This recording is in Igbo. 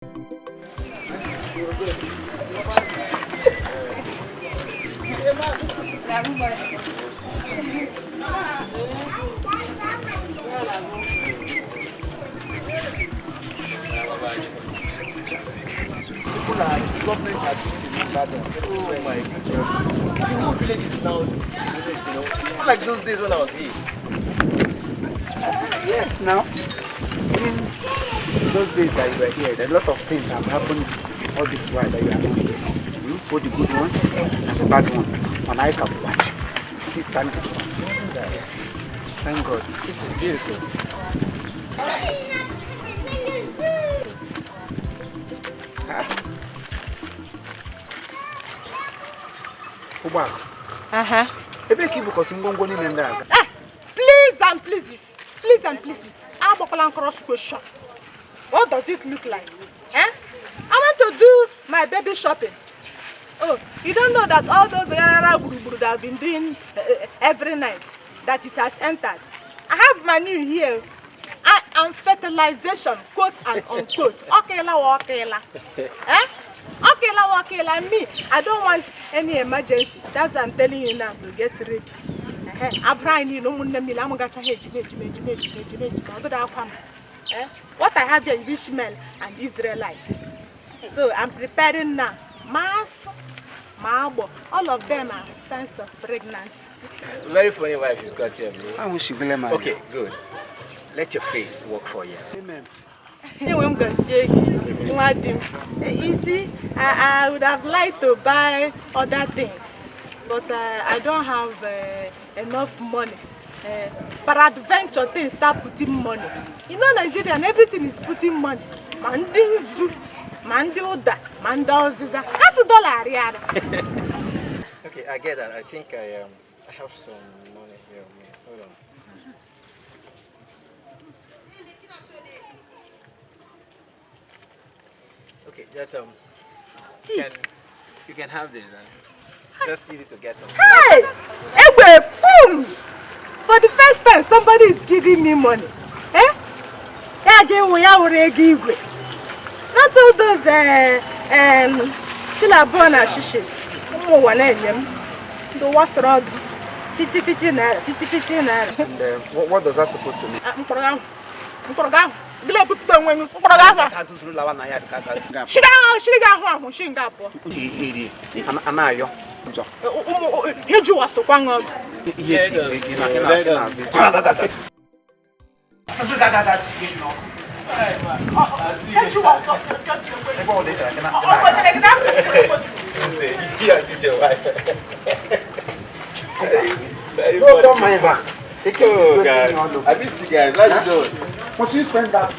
Government has oh my goodness. The whole village is now developed, you know. Not like those days when I was here. Yes, now. In those days that you were here, a lot of things have happened all this while that you are not here. Both the good ones and the bad ones. And I can watch. You still stand. Yes. Thank God. This is beautiful. Please and pleases. Please and pleases. I'm cross question. What does it look like? I want to do my baby shopping. Oh, you don't know that all those that I've been doing every night, that it has entered. I have my new here. I am fertilization, quote and unquote. Okay, me, I don't want any emergency. That's what I'm telling you now, to get ready. What I have here is Ishmael and Israelite. So I'm preparing now. Mass, Maabo, all of them are signs of pregnancy. Very funny wife you've got here, bro. I wish you believe my. Okay, good. Let your faith work for you. Amen. You see, I would have liked to buy other things, but I don't have enough money. Peradventure things start putting money. You know, Nigeria and everything is putting money. Mandinzu, Mandioda, Mandoziza. That's a dollar. Okay, I get that. I think I have some money here. Hold on. Okay, just you can have this. Just use it to get some. Hey! Egbe, boom! For the first time, somebody is giving me money. Not all those Shilabona Shishi. The what's wrong? 50 naira. And what does that supposed to mean? No, don't mind that. Oh, God. I miss you guys. How you doing? Must you spend that?